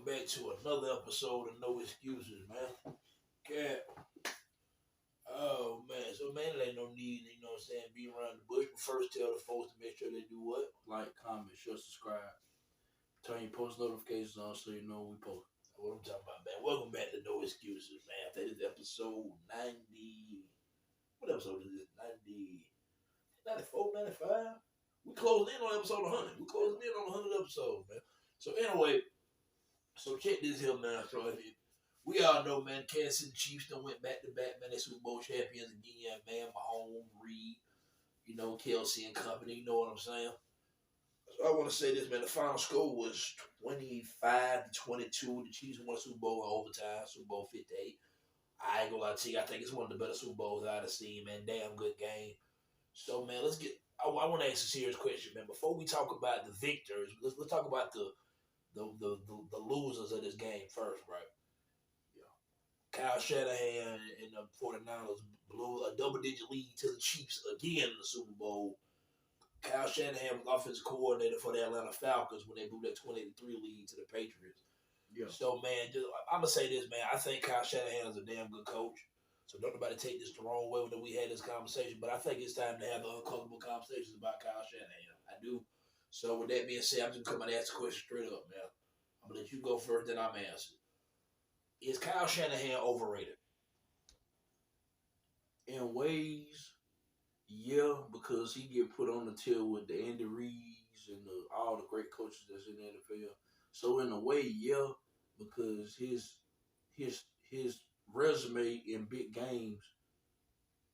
back to another episode of No Excuses, man. Cat. Oh, man. So, man, there ain't no need, be around the bush. But first, tell the folks to make sure they do what? Like, comment, share, subscribe. Turn your post notifications on so you know when we post. That's what I'm talking about, man. Welcome back to No Excuses, man. That is episode 90. What episode is this? 90. 94, 95? We closed in on episode 100. We closing in on 100 episodes, man. So, anyway, check this here, man. So, we all know, man, Kansas City Chiefs done went back-to-back, man. They Super Bowl champions again, man. Mahomes, Reed, Kelsey and company. You know what I'm saying? So I want to say this, man. The final score was 25-22. The Chiefs won the Super Bowl in overtime, Super Bowl 58. I ain't gonna lie to you. I think it's one of the better Super Bowls I've seen, man. Damn good game. So, man, let's get. I want to ask a serious question, man. Before we talk about the victors, let's talk about the losers of this game first, right? Kyle Shanahan and the 49ers blew a double-digit lead to the Chiefs again in the Super Bowl. Kyle Shanahan was offensive coordinator for the Atlanta Falcons when they blew that 20-3 lead to the Patriots. Yeah. So, man, I'm going to say this, man. I think Kyle Shanahan is a damn good coach. So don't nobody take this the wrong way when we had this conversation. But I think it's time to have the uncomfortable conversations about Kyle Shanahan. I do. So with that being said, I'm just coming to ask the question straight up, man. I'm going to let you go first, then I'm answering. Is Kyle Shanahan overrated? In ways, yeah, because he get put on the tail with the Andy Reeds and all the great coaches that's in the NFL. So in a way, yeah, because his resume in big games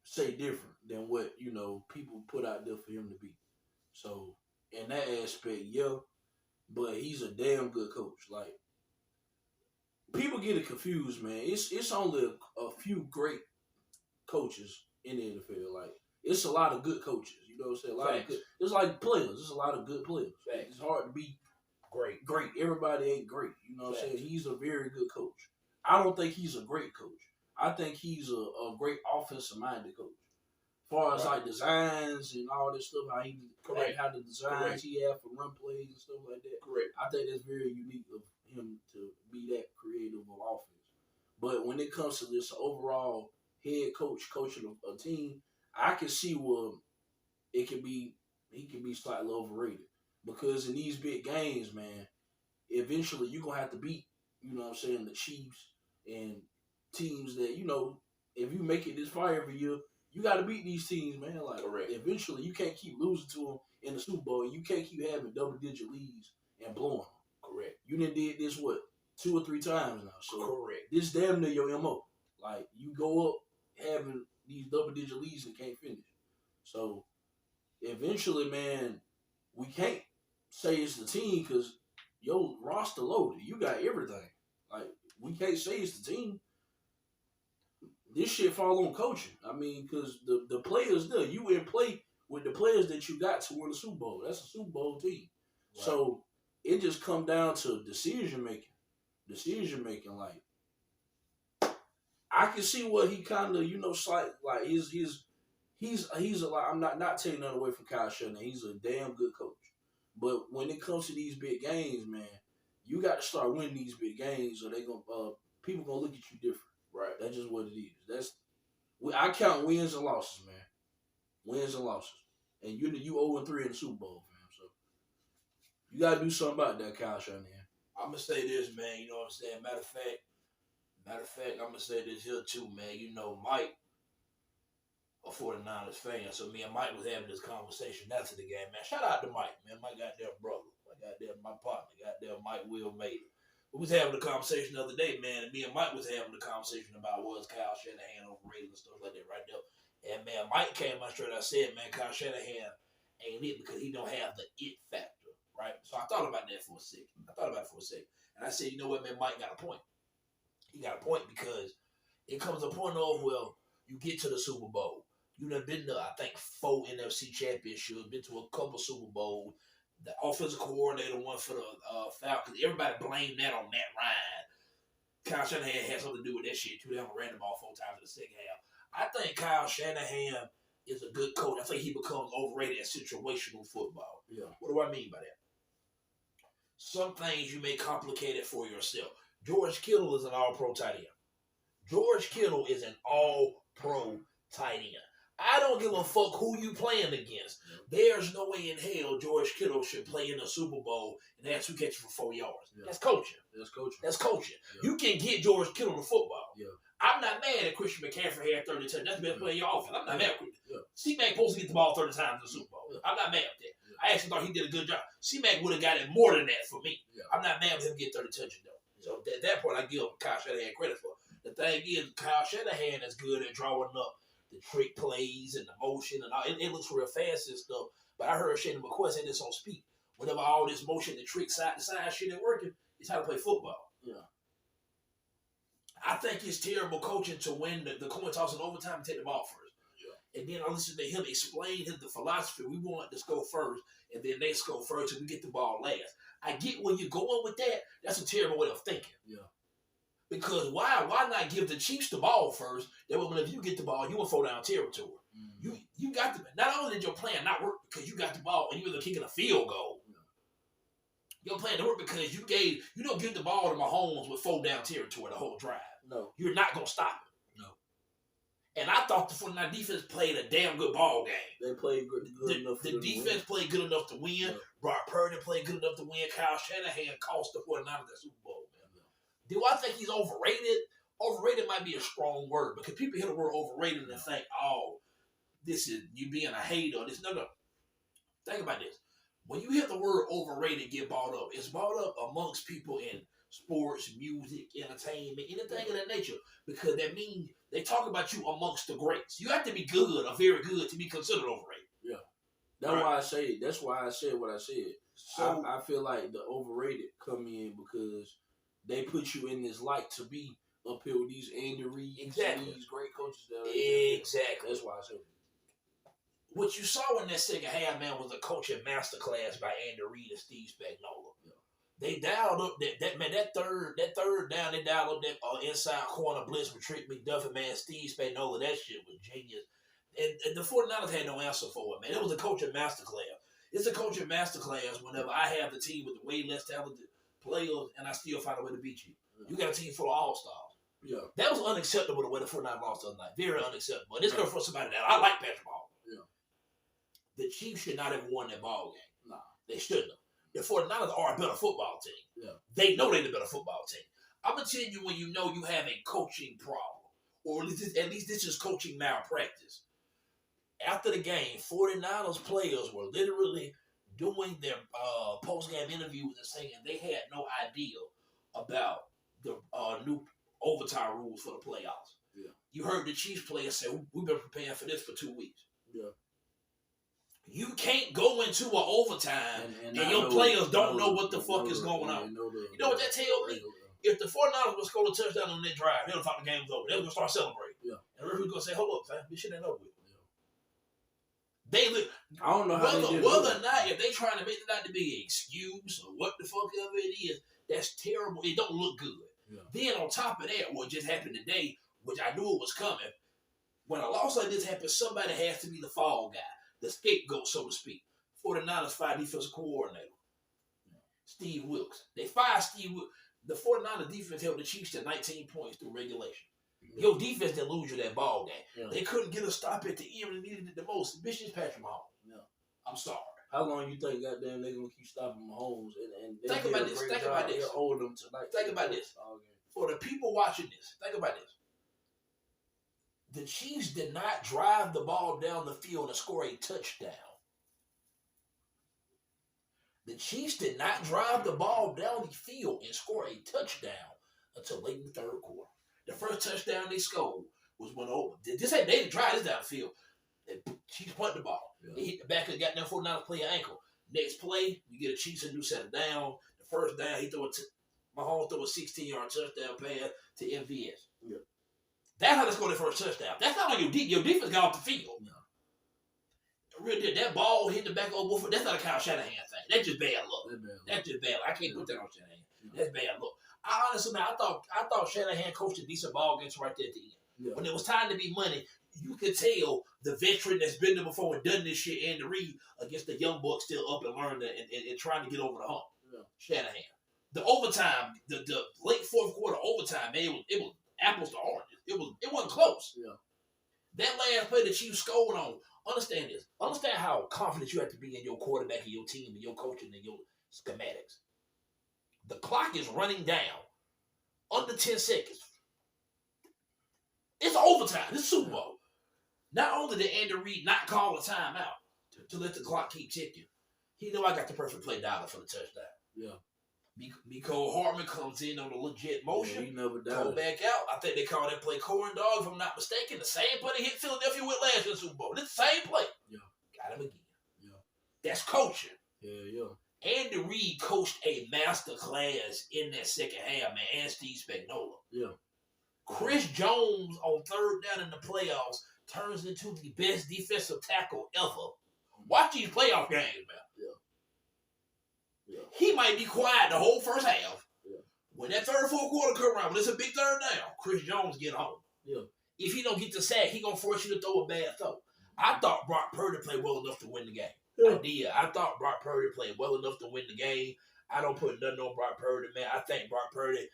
say different than what people put out there for him to be. So in that aspect, yeah, but he's a damn good coach. Like, people get it confused, man. It's only a few great coaches in the NFL. Like, it's a lot of good coaches. You know what I'm saying? A lot of good. It's like players. It's a lot of good players. Facts. It's hard to be great. Everybody ain't great. You know what I'm saying? He's a very good coach. I don't think he's a great coach. I think he's a great offensive-minded coach. As far as like designs and all this stuff, how the designs he had for run plays and stuff like that. Correct. I think that's very unique of him to be that creative of offense. But when it comes to this overall head coach coaching a team, I can see where he can be slightly overrated. Because in these big games, man, eventually you're going to have to beat, the Chiefs and teams that, if you make it this far every year, you got to beat these teams, man. Like, correct. Eventually you can't keep losing to them in the Super Bowl, and you can't keep having double-digit leads and blowing them. Correct. You done did this, 2 or 3 times now. So correct. This damn near your MO. Like, you go up having these double-digit leads and can't finish. So eventually, man, we can't say it's the team because your roster loaded. You got everything. Like, we can't say it's the team. This shit fall on coaching. I mean, because the players there, you in play with the players that you got to win the Super Bowl. That's a Super Bowl team. Right. So it just come down to decision making. Like, I can see what he kind of, slight, like he's like, I'm not taking nothing away from Kyle Shanahan. He's a damn good coach. But when it comes to these big games, man, you got to start winning these big games, or people gonna look at you different. Right? That's just what it is. I count wins and losses, man. Wins and losses, and you 0-3 in the Super Bowl, fam. So you got to do something about that, Kyle Shanahan. I'm gonna say this, man. You know what I'm saying? Matter of fact, I'm gonna say this here too, man. Mike, a 49ers fan, so me and Mike was having this conversation after the game, man. Shout out to Mike, man. My goddamn brother, my partner, Mike Will made it. We was having a conversation the other day, man, and me and Mike was having a conversation about was Kyle Shanahan overrated and stuff like that right there. And, man, Mike came out straight. I said, man, Kyle Shanahan ain't it because he don't have the it factor, right? So I thought about that for a second. And I said, you know what, man, Mike got a point. He got a point because it comes to a point of, well, you get to the Super Bowl. You done been to, I think, 4 NFC championships, been to a couple Super Bowls. The offensive coordinator won for the Falcons. Everybody blamed that on Matt Ryan. Kyle Shanahan had something to do with that shit, too. They ran the ball 4 times in the second half. I think Kyle Shanahan is a good coach. I think he becomes overrated at situational football. Yeah. What do I mean by that? some things you may complicate it for yourself. George Kittle is an all-pro tight end. George Kittle is an all-pro tight end. I don't give a fuck who you playing against. There's no way in hell George Kittle should play in a Super Bowl and have 2 catches for 4 yards. Yeah. That's coaching. That's coaching. Yeah. You can get George Kittle to football. Yeah. I'm not mad at Christian McCaffrey had 30 touchdowns. That's the best player in your offense. I'm not mad at Yeah. C-Mac supposed to get the ball 30 times in the Super Bowl. Yeah. I'm not mad at that. Yeah. I actually thought he did a good job. C-Mac would have got it more than that for me. Yeah. I'm not mad with him getting 30 touchdowns. So at that point, I give Kyle Shanahan credit for. The thing is, Kyle Shanahan is good at drawing up the trick plays and the motion and all. It looks real fast and stuff. But I heard Shane McCoy say this on Speak. Whenever all this motion, the trick side to side shit ain't working, it's how to play football. Yeah. I think it's terrible coaching to win the coin toss in overtime and take the ball first. Yeah. And then I listen to him explain the philosophy. We want to score first, and then they score first, and we get the ball last. I get where you're going with that. That's a terrible way of thinking. Yeah. Because why not give the Chiefs the ball first? That way, whenever you get the ball, you will fall down territory. Mm-hmm. You got the. Not only did your plan not work because you got the ball and you were kicking a field goal. Your plan didn't work because you don't give the ball to Mahomes with 4 down territory the whole drive. No. You're not going to stop it. No. And I thought the 49 defense played a damn good ball game. They played good enough The defense played good enough to win. Yeah. Brock Purdy played good enough to win. Kyle Shanahan cost the 49ers that Super Bowl. Man. Yeah. Do I think he's overrated? Overrated might be a strong word because people hear the word overrated and think, oh, this is you being a hater. No. Think about this. When you hear the word overrated get brought up, it's brought up amongst people in sports, music, entertainment, anything of that nature. Because that means they talk about you amongst the greats. You have to be good or very good to be considered overrated. Yeah. That's why I said what I said. So I feel like the overrated come in because they put you in this light to be up here with these Andy Reid, these great coaches. Exactly. That's why I said it. What you saw in that second half, man, was a coaching masterclass by Andy Reid and Steve Spagnuolo. Yeah. They dialed up that third down. They dialed up that inside corner blitz with Trick McDuffie, man. Steve Spagnuolo, that shit was genius. And the 49ers had no answer for it, man. It was a coaching masterclass. It's a coaching masterclass whenever I have the team with the way less talented players and I still find a way to beat you. Yeah. You got a team full of all-stars. Yeah. That was unacceptable the way the 49ers lost the other night. Very unacceptable. And this goes for somebody that I like Patrick Mahomes. The Chiefs should not have won that ball game. Nah. They shouldn't have. The 49ers are a better football team. Yeah. They know they're the better football team. I'm going to tell you when you know you have a coaching problem, or at least this is coaching malpractice. After the game, 49ers players were literally doing their post-game interviews and saying they had no idea about the new overtime rules for the playoffs. Yeah. You heard the Chiefs players say, we've been preparing for this for 2 weeks. Yeah. You can't go into an overtime and your players don't know what the fuck is going on. You know what that tells me? If the 49ers would score a touchdown on that drive, they'll thought the game was over. They were going to start celebrating. Yeah. And the referee's going to say, hold up, fam. This shit ain't over with. Yeah. I don't know whether or not, if they trying to make it out to be an excuse or what the fuck ever it is, that's terrible. It don't look good. Yeah. Then on top of that, what just happened today, which I knew it was coming, when a loss like this happens, somebody has to be the fall guy. The scapegoat, so to speak. 49ers fired defensive coordinator, Steve Wilkes. They fired Steve Wilkes. The 49ers defense held the Chiefs to 19 points through regulation. Yeah. Your defense didn't lose you that ball game. Yeah. They couldn't get a stop at the end when they needed it the most. Bitch is Patrick Mahomes. Yeah. I'm sorry. How long you think goddamn they gonna keep stopping Mahomes? And think about this. Think about this. Hold them tonight. Think about this. For the people watching this, think about this. The Chiefs did not drive the ball down the field and score a touchdown. The Chiefs did not drive the ball down the field and score a touchdown until late in the third quarter. The first touchdown they scored was when they didn't drive this down the field. The Chiefs punt the ball. Yeah. They hit the back of the goddamn 49ers player ankle. Next play, you get a Chiefs and you set it down. The first down, Mahomes threw a 16-yard touchdown pass to MVS. Yeah. That's how they scored their first touchdown. That's not how your defense got off the field. No. Really, that ball hit the back of Wolford. That's not a Kyle Shanahan thing. That's just bad luck. That's just bad luck. I can't put that on Shanahan. No. That's bad luck. I honestly, man, I thought Shanahan coached a decent ball games right there at the end. Yeah. When it was time to be money, you could tell the veteran that's been there before and done this shit, Andy Reid, against the young bucks still up and learning and trying to get over the hump. Shanahan. The overtime, the late fourth quarter overtime, man, it was apples to oranges. It wasn't close. Yeah. That last play the Chiefs scored on. Understand this. Understand how confident you have to be in your quarterback and your team and your coaching and your schematics. The clock is running down. Under 10 seconds. It's overtime. This is Super Bowl. Not only did Andy Reid not call a timeout to let the clock keep ticking, he knew I got the perfect play dollar for the touchdown. Yeah. Mecole Hardman comes in on a legit motion. Yeah, he never Go died. back out. I think they call that play corn dog, if I'm not mistaken. The same play they hit Philadelphia with last year in the Super Bowl. This the same play. Yeah. Got him again. Yeah. That's coaching. Yeah. Andy Reid coached a master class in that second half, man, and Steve Spagnuolo. Yeah. Chris Jones on third down in the playoffs turns into the best defensive tackle ever. Watch these playoff games, man. Yeah. He might be quiet the whole first half. Yeah. When that third, fourth quarter come around, when it's a big third down, Chris Jones get home. Yeah. If he don't get the sack, he gonna force you to throw a bad throw. I thought Brock Purdy played well enough to win the game. Yeah. I did. I thought Brock Purdy played well enough to win the game. I don't put nothing on Brock Purdy, man. I think Brock Purdy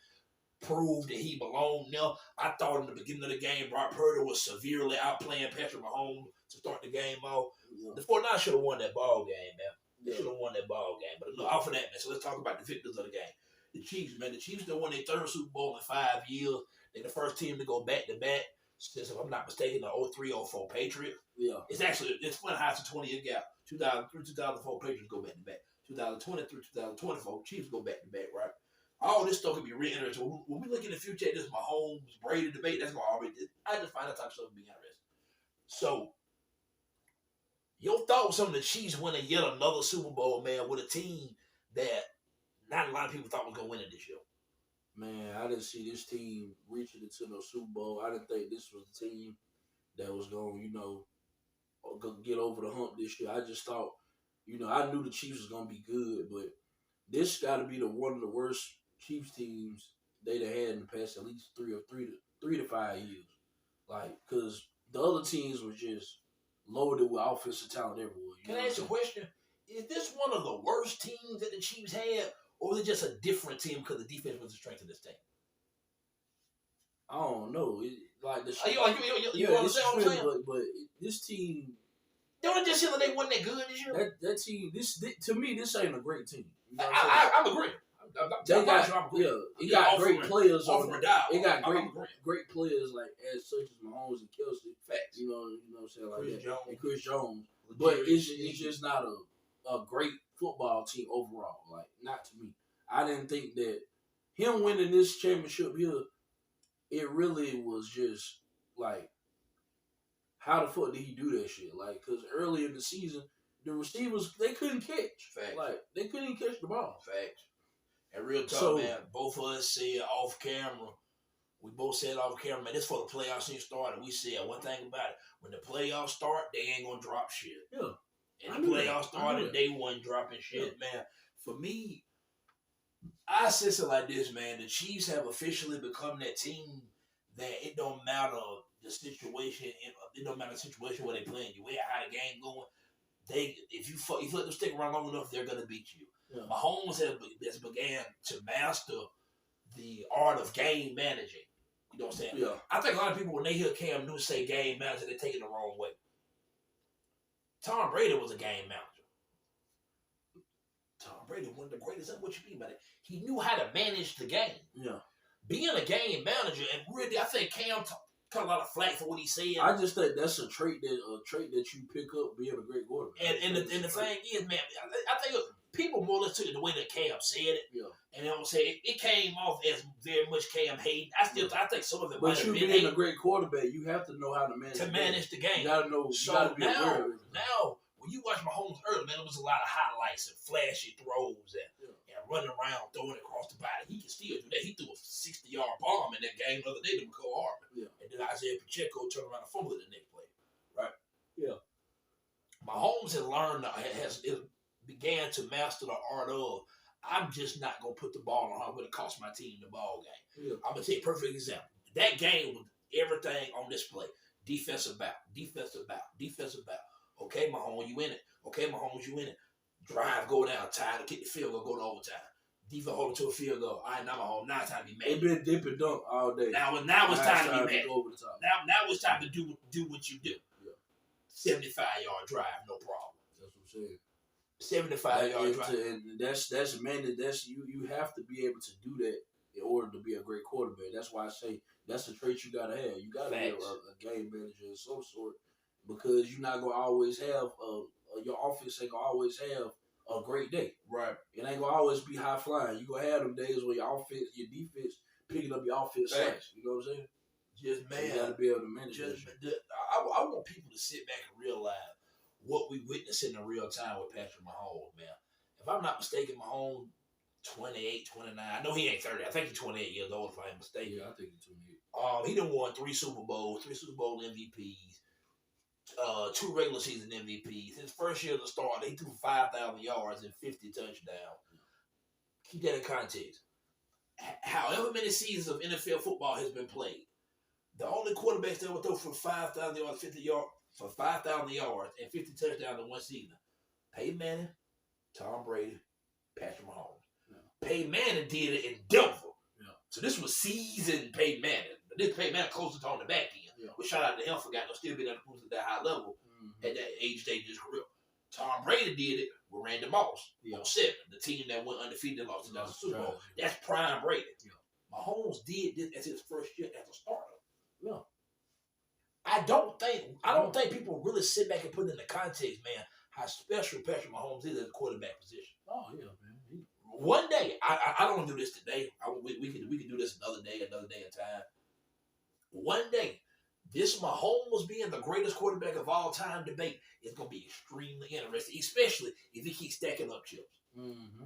proved that he belonged there. I thought in the beginning of the game, Brock Purdy was severely outplaying Patrick Mahomes to start the game off. Yeah. The 49ers should have won that ball game, man. They Yeah. should have won that ball game. But look, off of that, man. So let's talk about the victors of the game. The Chiefs, man. The Chiefs done won their third Super Bowl in 5 years. They're the first team to go back-to-back since, if I'm not mistaken, the 03-04 Patriots. Yeah. It's funny how it's a 20-year gap. 2003, 2004 Patriots go back-to-back. 2020 through 2024 Chiefs go back-to-back, right? All this stuff could be really interesting. When we look in the future at this Mahomes Brady debate, that's what I just find that type of stuff to be interesting. So, your thoughts on the Chiefs winning yet another Super Bowl, man, with a team that not a lot of people thought was going to win it this year? Man, I didn't see this team reaching into no Super Bowl. I didn't think this was the team that was going to, get over the hump this year. I just thought, I knew the Chiefs was going to be good, but this got to be one of the worst Chiefs teams they'd have had in the past at least 3 to 5 years. Like, because the other teams were just loaded with offensive talent everywhere. Can I ask you a question? Is this one of the worst teams that the Chiefs had, or is it just a different team because the defense was the strength of this team? I don't know. You understand what I'm saying? But this team, Don't it just feel like they wasn't that good this year? that team, to me, this ain't a great team. You know what I'm agreeing. They got, it got great players on it. It got I'm great players like such as Mahomes and Kelsey. Facts. You know what I'm saying, like Chris that. Jones. And Chris Jones. But it's just not a great football team overall. Like, not to me. I didn't think that him winning this championship here, it really was just like, how the fuck did he do that shit? Like, because early in the season, the receivers, they couldn't catch. Facts. Like, they couldn't even catch the ball. Facts. And real talk, man, both of us said off camera, we both said off camera, man, this for the playoffs season started. We said one thing about it. When the playoffs start, they ain't going to drop shit. Yeah. And the playoffs started, they wasn't dropping shit, man. For me, I sense it like this, man. The Chiefs have officially become that team that it don't matter the situation. It don't matter the situation where they playing you, how the game going. If you let them stick around long enough, they're gonna beat you. Yeah. Mahomes has began to master the art of game managing. You know what I'm saying? Yeah. I think a lot of people, when they hear Cam Newton say game manager, they take it the wrong way. Tom Brady was a game manager. Tom Brady, one of the greatest. What you mean by that? He knew how to manage the game. Yeah. Being a game manager, and really, I think Cam got a lot of flack for what he said. I just think that's a trait that you pick up being a great quarterback. And the thing is, man, I think people more or less took it the way that Cam said it. Yeah. And you know what I'm saying? It came off as very much Cam hating. I think some of it might But have you been being a great quarterback, you have to know how to manage the game. You gotta know. So you gotta be aware of it. now, when you watch Mahomes early, man, there was a lot of highlights and flashy throws and running around, throwing it across the body. He can still do that. He threw a 60-yard bomb in that game the other day to Mecole Hardman. Yeah. And then Isaiah Pacheco turned around and fumbled it the next play. Right? Yeah. Mahomes has learned, began to master the art of, I'm just not going to put the ball on her when it cost my team the ball game. Yeah. I'm going to take a perfect example. That game was everything on display. Defensive bout. Okay, Mahomes, you in it. drive, go down, tie to kick the field goal, go to overtime. Defense hold it to a field goal. All right, now I'm home. Now it's time to be mad. They've been dip and dunk all day. Now it's time to be mad. Go over the top. Now it's time to do what you do. Yeah. 75-yard drive, no problem. That's what I'm saying. 75-yard drive. And that's man. That's you have to be able to do that in order to be a great quarterback. That's why I say that's a trait you gotta have. You gotta be a game manager of some sort, because you're not gonna always have your offense ain't gonna always have a great day. Right. It ain't gonna always be high flying. You gonna have them days where your defense picking up your offense slash. You know what I'm saying? Just man, so you gotta be able to manage it. I want people to sit back and realize what we witnessing in real time with Patrick Mahomes, man. If I'm not mistaken, Mahomes 28, 29. I know he ain't 30. I think he's 28 years old, if I ain't mistaken. Yeah, I think he's 28. He done won 3 Super Bowls, 3 Super Bowl MVPs, 2 regular season MVPs. His first year as a starter, he threw 5,000 yards and 50 touchdowns. Keep that in context. However many seasons of NFL football has been played, the only quarterbacks that will throw for 5,000 yards, 5,000 yards and 50 touchdowns in one season: Peyton Manning, Tom Brady, Patrick Mahomes. Yeah. Peyton Manning did it in Denver. Yeah. So this was seasoned Peyton Manning. But this Peyton Manning closest on the back end. Yeah. But shout out to him for to still being able to cruise at that high level at that age stage in his career. Tom Brady did it with Randy Moss on 7, the team that went undefeated and lost the Super Bowl. That's prime Brady. Yeah. Mahomes did this as his first year as a starter. Yeah. I don't think people really sit back and put in the context, man, how special Patrick Mahomes is at the quarterback position. Oh yeah, man. One day, I don't want to do this today. We can do this another day in time. One day, this Mahomes being the greatest quarterback of all time debate is going to be extremely interesting, especially if he keeps stacking up chips. Mm-hmm.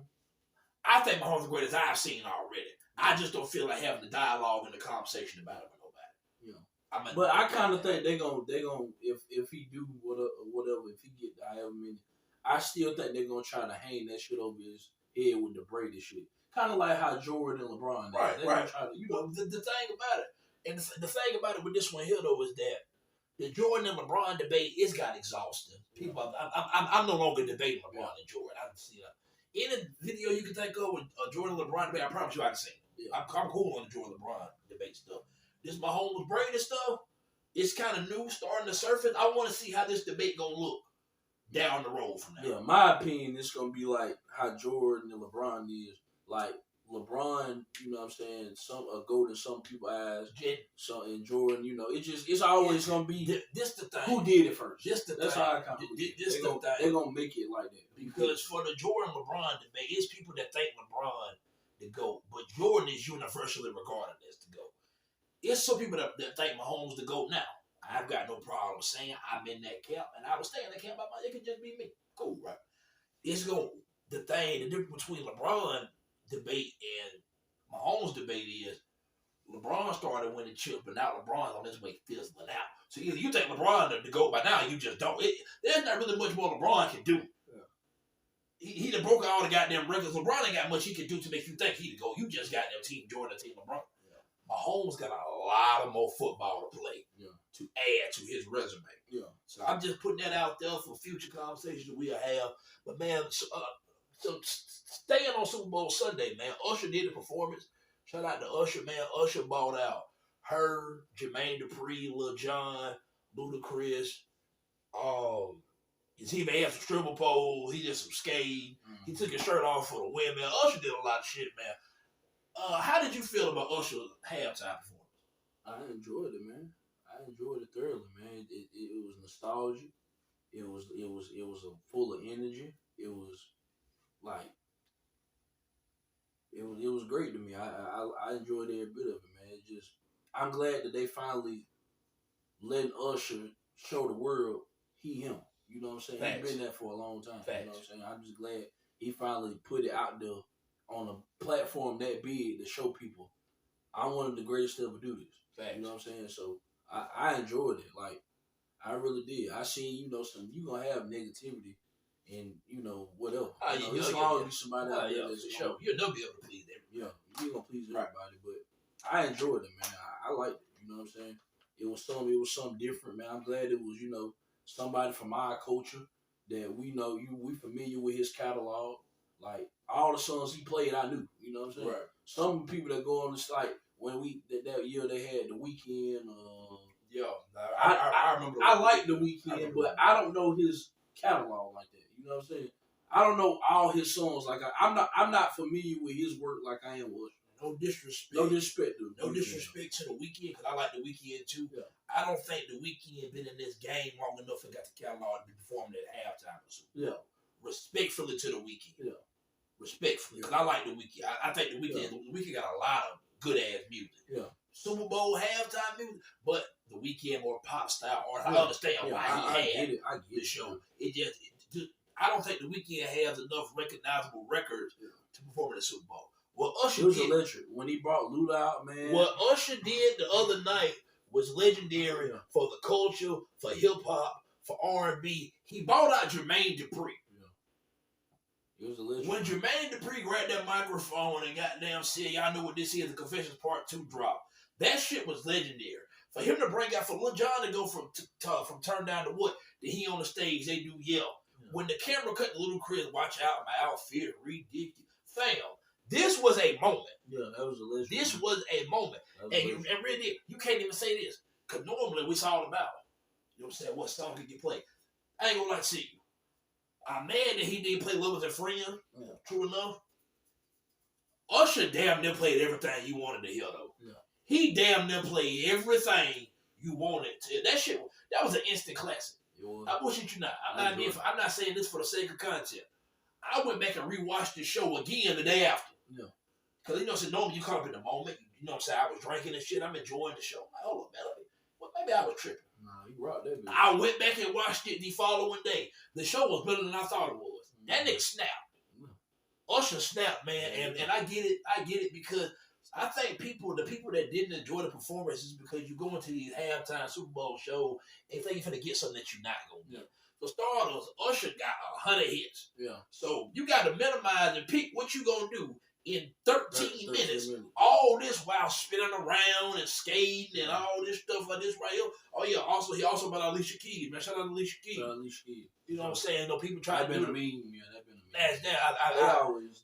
I think Mahomes is the greatest I've seen already. I just don't feel like having the dialogue and the conversation about it with nobody. Yeah. But I kind of think they're gonna if he do whatever, if he get however many, I still think they're gonna try to hang that shit over his head with the Brady shit. Kind of like how Jordan and LeBron. Right. Try to, the thing about it. And the thing about it with this one here, though, is that the Jordan and LeBron debate is got exhausting. People, I'm no longer debating LeBron and Jordan. I don't see that. Any video you can think of with Jordan and LeBron debate, I promise you I can see it. Yeah. I'm cool on the Jordan LeBron debate stuff. This Mahomes Brady stuff, it's kind of new, starting to surface. I want to see how this debate gonna look down the road from now. Yeah, my opinion, it's gonna be like how Jordan and LeBron is. Like LeBron, you know what I'm saying, some gold in some people's eyes. So and Jordan, it's always gonna be this the thing. Who did it first? That's how I kind of they're gonna make it like that. Because for the Jordan LeBron debate, it's people that think LeBron the GOAT, but Jordan is universally regarded as the GOAT. It's some people that think Mahomes the GOAT now. I've got no problem saying I'm in that camp, and I would stay in that camp. It could just be me. Cool, right? The difference between LeBron debate and Mahomes debate is LeBron started winning chips, but now LeBron's on his way fizzling out. So either you think LeBron the GOAT by now, you just don't. There's not really much more LeBron can do. Yeah. He done broke all the goddamn records. LeBron ain't got much he can do to make you think he the GOAT. You just got them team Jordan, team LeBron. Mahomes got a lot of more football to play to add to his resume. Yeah. So I'm just putting that out there for future conversations that we'll have. But man, so staying on Super Bowl Sunday, man, Usher did the performance. Shout out to Usher, man. Usher bought out her, Jermaine Dupri, Lil Jon, Ludacris. He even had some stripper poles. He did some skating. Mm-hmm. He took his shirt off for the women. Usher did a lot of shit, man. How did you feel about Usher's halftime performance? I enjoyed it, man. I enjoyed it thoroughly, man. It was nostalgic. It was full of energy. It was like it was great to me. I enjoyed every bit of it, man. I'm glad that they finally letting Usher show the world him. You know what I'm saying? Facts. He's been there for a long time. Facts. You know what I'm saying? I'm just glad he finally put it out there on a platform that big to show people I'm one of the greatest to ever do this. Facts. You know what I'm saying? So I enjoyed it. Like I really did. I seen, you gonna have negativity and whatever. It's always be somebody out there that's sure. You'll never be able to please everybody. Yeah, you ain't gonna please everybody, but I enjoyed it, man. I liked it. You know what I'm saying? It was something different, man. I'm glad it was, somebody from our culture that we know we familiar with his catalog. Like all the songs he played, I knew. You know what I'm saying? Right. Some people that go on the site when that year they had the weekend. Yeah, I remember. I like the weekend, but I don't know his catalog like that. You know what I'm saying? I don't know all his songs like I'm not familiar with his work like I am with. No disrespect. No disrespect, dude. No disrespect to the weekend because I like the weekend too. Yeah. I don't think the weekend been in this game long enough and got the catalog to be performing at halftime. Yeah. Respectfully to the weekend. Yeah. Respectfully, because I like the weekend. I think the weekend. Yeah. The weekend got a lot of good ass music. Yeah. Super Bowl halftime music, but the weekend more pop style art. I understand why he had the show. It just I don't think the weekend has enough recognizable records to perform at the Super Bowl. What Usher was did, electric when he brought Luda out, man. What Usher did the other night was legendary for the culture, for hip hop, for R&B. He brought out Jermaine Dupri. It was electric. When Jermaine Dupri grabbed that microphone and goddamn said, "Y'all know what this is," the Confessions Part 2 drop. That shit was legendary. For him to bring out, for Lil Jon to go from Turn Down to What, that he on the stage, they do yell. Yeah. When the camera cut to Little Chris, "Watch out, my outfit, ridiculous." Fam, this was a moment. Yeah, that was electric. This was a moment. And really, you can't even say this. Because normally, we all about it. You know what I'm saying? What song could you play? I ain't gonna lie to you. I'm mad that he didn't play Love As A Friend. Yeah. True enough. Usher damn near played everything you wanted to hear, though. Yeah. He damn near played everything you wanted to. That was an instant classic. I bullshit you not. I'm not saying this for the sake of content. I went back and rewatched the show again the day after. Yeah. Because, you know, so normally you come up in the moment. You know what I'm saying? I was drinking and shit. I'm enjoying the show. I'm like, hold on, man. Maybe I was tripping. Nah, you rocked that bitch. I went back and watched it the following day. The show was better than I thought it was. That nigga snapped. Usher snapped, man. And I get it because I think the people that didn't enjoy the performance is because you go into these halftime Super Bowl shows and think you're going to get something that you're not going to get. For starters, Usher got 100 hits. Yeah. So you got to minimize and pick what you going to do in 13 minutes. All this while spinning around and skating and all this stuff like this right here. Oh, yeah. Also, he also about Alicia Keys. Man, shout out to Alicia Keys. You know what I'm saying? No, people try to do it. That been a meme.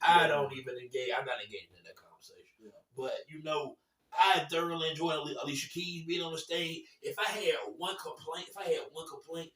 I don't even engage. I'm not engaging in that conversation. Yeah. But, you know, I thoroughly enjoyed Alicia Keys being on the stage. If I had one complaint,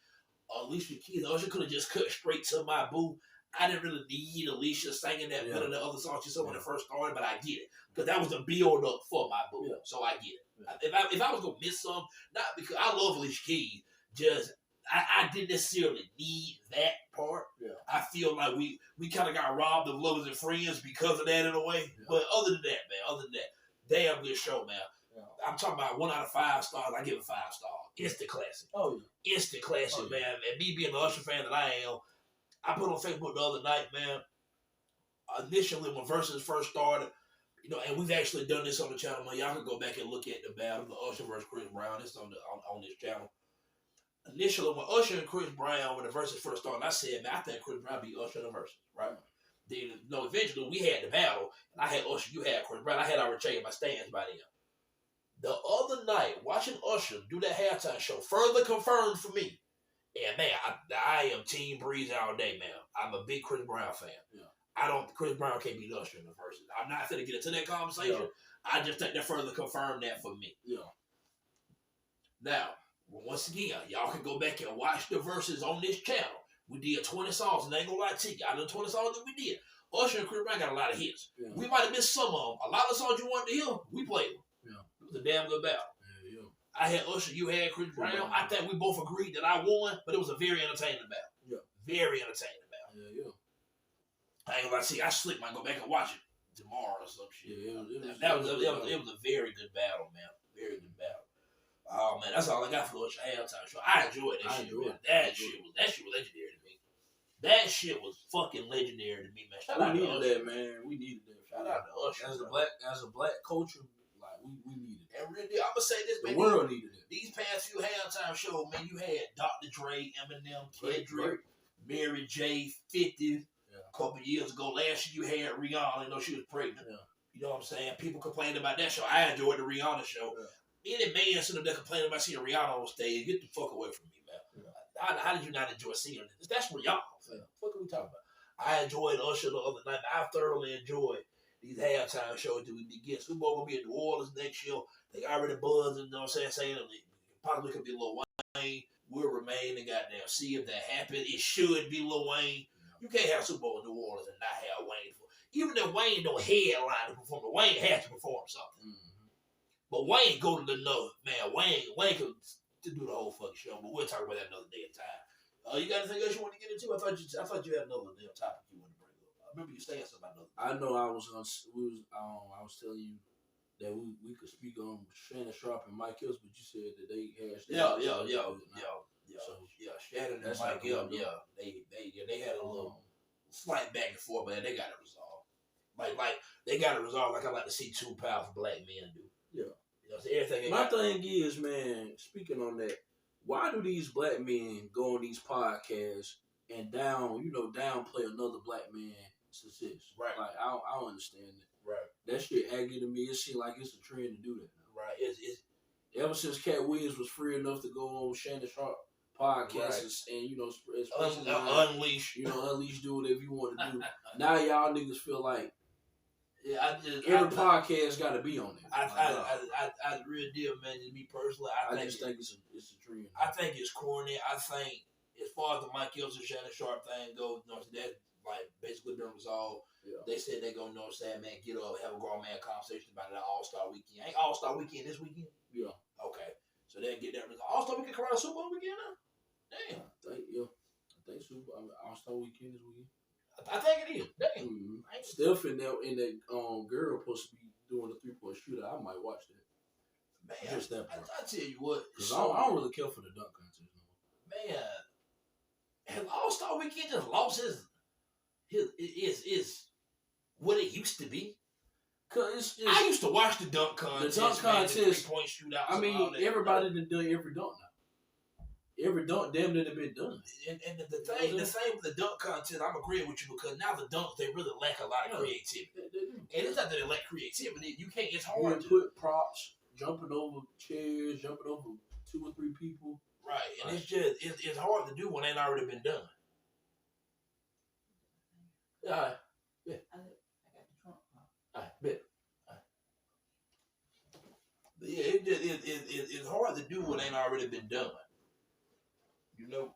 Alicia Keys, Usher could have just cut straight to my boo. I didn't really need Alicia singing that better than other songs she sang when it first started, but I get it. Because that was the build up for my boo. Yeah. So I get it. Yeah. If I was going to miss some, not because I love Alicia Keys, just I didn't necessarily need that part. Yeah. I feel like we kind of got robbed of Lovers and Friends because of that in a way. Yeah. But other than that, damn good show, man. Yeah. I'm talking about 1 out of 5 stars. I give it 5 stars. Instant classic. Oh, yeah. Instant classic, man. And me being an Usher fan that I am, I put on Facebook the other night, man. Initially, when Versus first started, you know, and we've actually done this on the channel, man. Y'all can go back and look at the battle, the Usher versus Chris Brown. It's on this channel. Initially, when Usher and Chris Brown, when the Versus first started, I said, man, I think Chris Brown beat Usher in the Versus, right? Then, you know, eventually we had the battle, and I had Usher, you had Chris Brown. I had already changed my stance by then. The other night, watching Usher do that halftime show, further confirmed for me. And man, I am Team Breeze all day, man. I'm a big Chris Brown fan. Yeah. Chris Brown can't beat Usher in the Versus. I'm not going to get into that conversation. Yeah. I just think that further confirmed that for me. Yeah. Now, once again, y'all can go back and watch the Verses on this channel. We did 20 songs, and I ain't gonna lie to you. Out of the 20 songs that we did, Usher and Chris Brown got a lot of hits. Yeah. We might have missed some of them. A lot of songs you wanted to hear, we played them. Yeah. It was a damn good battle. I had Usher, you had Chris Brown. I think we both agreed that I won, but it was a very entertaining battle. Yeah. Very entertaining battle. Yeah. I ain't gonna lie to you, I slick might go back and watch it tomorrow or some shit. Yeah, it was a very good battle, man. Very good battle. Oh man, that's all I got for the Usher halftime show. I enjoyed that shit, man. That shit was legendary to me. That shit was fucking legendary to me, man. Shout out to Usher. That, man. We needed that. Shout out to Usher. As a black culture, like we needed it. And really, I'm gonna say this, man. The world needed it. These past few halftime shows, man, you had Dr. Dre, Eminem, Kendrick, Mary J, 50. A couple years ago, last year you had Rihanna. You know she was pregnant. Yeah. You know what I'm saying? People complained about that show. I enjoyed the Rihanna show. Yeah. Any man sitting there complaining about seeing Rihanna on stage, get the fuck away from me, man. Yeah. how did you not enjoy seeing this? That's what y'all. What are we talking about? I enjoyed Usher the other night. I thoroughly enjoyed these halftime shows that we begin. Super Bowl gonna be in New Orleans next year. They already buzzing, you know what I'm saying it possibly could be Lil Wayne. We'll remain and goddamn see if that happens. It should be Lil Wayne. You can't have Super Bowl in New Orleans and not have Wayne. Even if Wayne don't headline to perform, Wayne has to perform something. But Wayne go to the note, man. Wayne could do the whole fucking show, but we'll talk about that another day in time. You got anything else you want to get into? I thought you had another damn topic you wanted to bring up. I remember you saying something about another. I know I was telling you that we could speak on Shannon Sharp and Mike Hills, but you said that they had Shannon and Mike Hills, they had a little slight back and forth, but they got it resolved. Like they got it resolved. Like I like to see two powerful black men do. Yeah. You know, so everything. My thing is, man. Speaking on that, why do these black men go on these podcasts and downplay another black man's success? Right. Like I don't understand it. Right. That shit aggravated me. It seems like it's a trend to do that now. Right. It's ever since Cat Williams was free enough to go on Shannon Sharp podcasts and unleash, unleash, do whatever you want to do. Now y'all niggas feel like every podcast got to be on it. I really deal, man. Just me personally, I think it's a trend. I think it's corny. I think as far as the Mike Hills and Shannon Sharp thing goes, that like basically been resolved. Yeah. They said they gonna man, get up, have a grown man conversation about it at All-Star Weekend. Ain't All-Star Weekend this weekend? Yeah. Okay. So they'll get that resolved. All-Star Weekend come out of Super Bowl weekend now? Damn. I think All-Star Weekend is weekend. I think it is. Damn. Mm-hmm. Steph and that girl supposed to be doing a 3-point shooter. I might watch that. Man, just that part. I tell you what. Because I don't really care for the dunk contest no more. Man, has All-Star Weekend just lost his what it used to be? Cause I used to watch the dunk contest. The dunk contest, 3-point shootouts. I mean, everybody done done every dunk now. Every dunk damn near been done. And the thing with the dunk contest, I'm agreeing with you because now the dunks they really lack a lot of creativity. And it's not that they lack creativity. You can't. It's hard to put props, jumping over chairs, jumping over 2 or 3 people. Right, and it's hard to do when it ain't already been done. Yeah. I got the trunk. I bet. It's hard to do what ain't already been done. You know,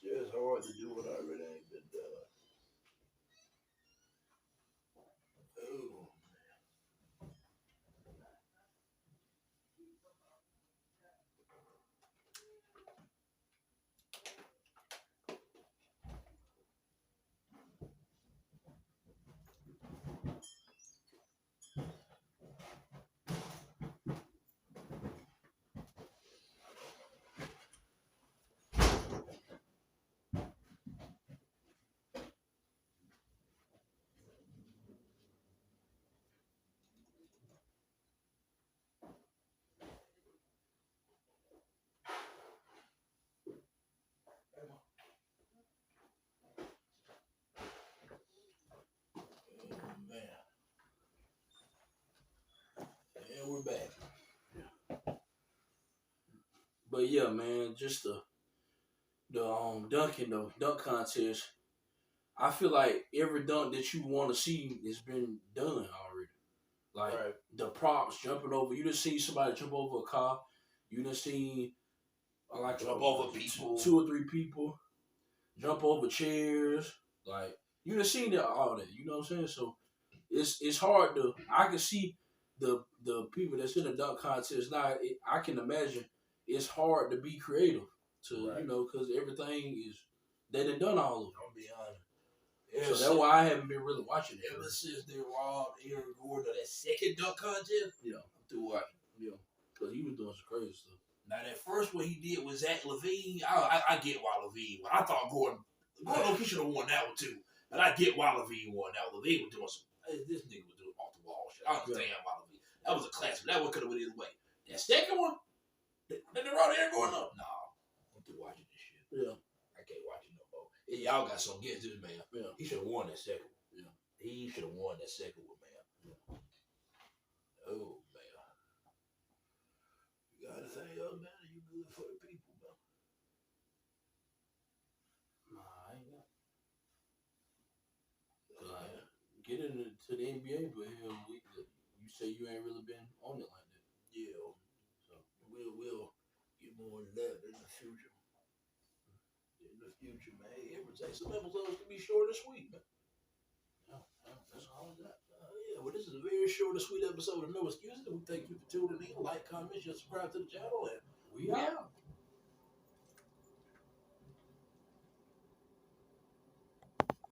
just hard to do what already ain't been done. Oh. We're back. But yeah, man, just the dunk contest. I feel like every dunk that you want to see has been done already. Like the props jumping over. You done seen somebody jump over a car. You done seen jump over people, 2 or 3 people jump over chairs. Like you done seen all that. You know what I'm saying? So it's hard to. I can see the people that's in the dunk contest now. I can imagine it's hard to be creative to because everything is they done all of it. I'll be honest. So that's why I haven't been really watching it. Ever since they robbed Aaron Gordon of that second dunk contest, I'm through watching. Yeah, because he was doing some crazy stuff. Now that first one he did with Zach LaVine, I get why LaVine won. I thought Gordon he should have won that one too. But I get why LaVine won that one. LaVine was doing some. This nigga was doing off the wall shit. I understand why LaVine. That was a classic. That one could have went either way. That second one, then they brought Aaron Gordon up. No, I'm through watching this shit. Yeah. I can't watch it no more. Y'all got some against this man. Yeah. He should have won that second one. Yeah. He should have won that second one, man. Yeah. Oh, man. You got anything else, man? You good for the people, man? get into the NBA, but hell, you say you ain't really been on it like that. Yeah. So we'll get more into that in the future. In the future, man. Everything. Some episodes can be short and sweet, man. That's all I got. Yeah, well, this is a very short and sweet episode of No Excuses. We thank you for tuning in. Like, comment, and subscribe to the channel. And We out.